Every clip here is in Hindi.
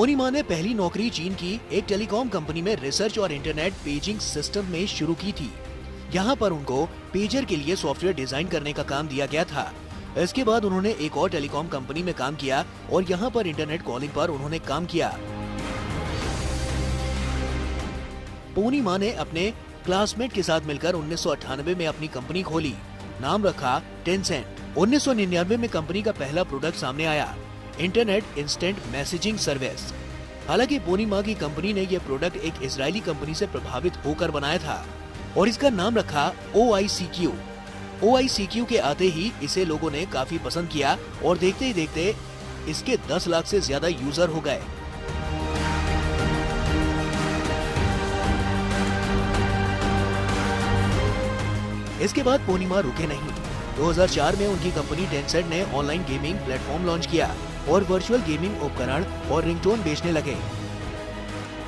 पोनीमा ने पहली नौकरी चीन की एक टेलीकॉम कंपनी में रिसर्च और इंटरनेट पेजिंग सिस्टम में शुरू की थी। यहाँ पर उनको पेजर के लिए सॉफ्टवेयर डिजाइन करने का काम दिया गया था। इसके बाद उन्होंने एक और टेलीकॉम कंपनी में काम किया और यहाँ पर इंटरनेट कॉलिंग पर उन्होंने काम किया। पोनीमा ने अपने क्लासमेट के साथ मिलकर 1998 में अपनी कंपनी खोली। नाम रखा टेंसेंट। 1999 में कंपनी का पहला प्रोडक्ट सामने आया, इंटरनेट इंस्टेंट मैसेजिंग सर्विस। हालांकि पोनीमा की कंपनी ने यह प्रोडक्ट एक इजरायली कंपनी से प्रभावित होकर बनाया था और इसका नाम रखा OICQ। OICQ के आते ही इसे लोगों ने काफी पसंद किया और देखते ही देखते इसके 10 लाख से ज्यादा यूजर हो गए। इसके बाद पोनीमा रुके नहीं। 2004 में उनकी कंपनी टेंसेंट ने ऑनलाइन गेमिंग प्लेटफॉर्म लॉन्च किया और वर्चुअल गेमिंग उपकरण और रिंगटोन बेचने लगे।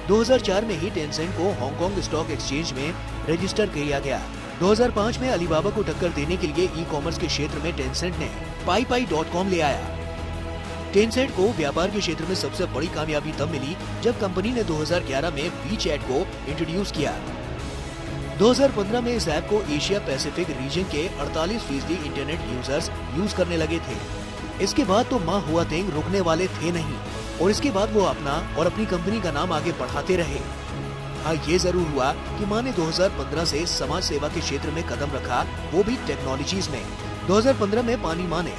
2004 में ही टेंसेंट को हांगकांग स्टॉक एक्सचेंज में रजिस्टर किया गया। 2005 में अलीबाबा को टक्कर देने के लिए ई-कॉमर्स के क्षेत्र में टेंसेंट ने पाईपाई.com ले आया। टेंसेंट को व्यापार के क्षेत्र में सबसे बड़ी कामयाबी तब मिली जब कंपनी ने 2011 में वीचैट को इंट्रोड्यूस किया। 2015 में इस ऐप को एशिया पैसिफिक रीजन के 48% इंटरनेट यूजर्स यूज करने लगे थे। इसके बाद तो मा हुआतेंग रुकने वाले थे नहीं और इसके बाद वो अपना और अपनी कंपनी का नाम आगे बढ़ाते रहे। हाँ, ये जरूर हुआ कि माँ ने 2015 से समाज सेवा के क्षेत्र में कदम रखा, वो भी टेक्नोलॉजीज में। 2015 में पोनीमा ने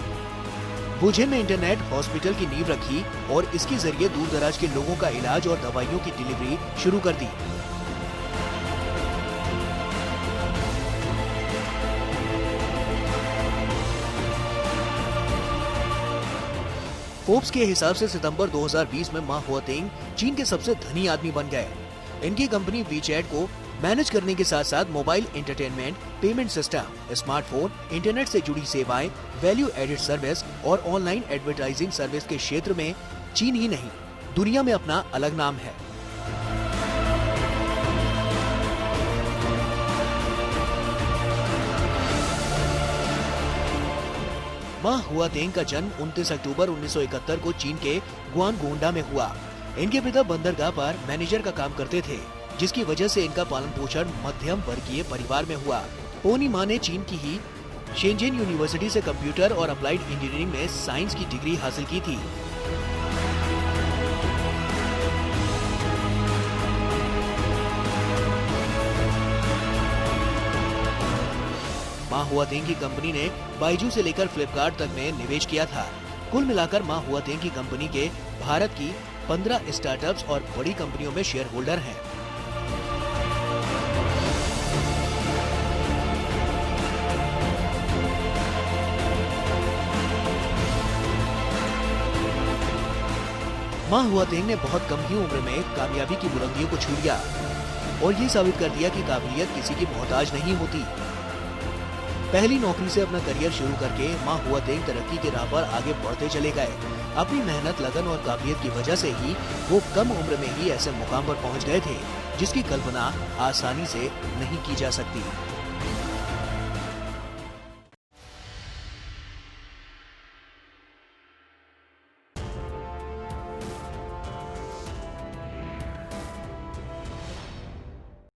वुझेन में इंटरनेट हॉस्पिटल की नींव रखी और इसके जरिए दूर दराज के लोगों का इलाज और दवाइयों की डिलीवरी शुरू कर दी। फोर्ब्स के हिसाब से सितंबर 2020 में मा हुआतेंग चीन के सबसे धनी आदमी बन गए। इनकी कंपनी वीचैट को मैनेज करने के साथ साथ mobile entertainment, payment system, smartphone, internet से जुड़ी सेवाएं, वैल्यू एडेड सर्विस और ऑनलाइन एडवर्टाइजिंग सर्विस के क्षेत्र में चीन ही नहीं दुनिया में अपना अलग नाम है। मा हुआतेंग का जन्म 29 अक्टूबर 1971 को चीन के गुआनगोंडा में हुआ। इनके पिता बंदरगाह पर मैनेजर का काम करते थे, जिसकी वजह से इनका पालन पोषण मध्यम वर्गीय परिवार में हुआ। पोनीमा ने चीन की ही शेंजेन यूनिवर्सिटी से कंप्यूटर और अप्लाइड इंजीनियरिंग में साइंस की डिग्री हासिल की थी। मा हुआतेंग की कंपनी ने बाइजू से लेकर फ्लिपकार्ट तक में निवेश किया था। कुल मिलाकर मा हुआतेंग की कंपनी के भारत की 15 स्टार्टअप्स और बड़ी कंपनियों में शेयर होल्डर हैं। मा हुआतेंग ने बहुत कम ही उम्र में कामयाबी की बुलंदियों को छू लिया और ये साबित कर दिया कि काबिलियत किसी की मोहताज नहीं होती। पहली नौकरी से अपना करियर शुरू करके मा हुआतेंग तरक्की के राह पर आगे बढ़ते चले गए। अपनी मेहनत, लगन और काबिलियत की वजह से ही वो कम उम्र में ही ऐसे मुकाम पर पहुंच गए थे जिसकी कल्पना आसानी से नहीं की जा सकती।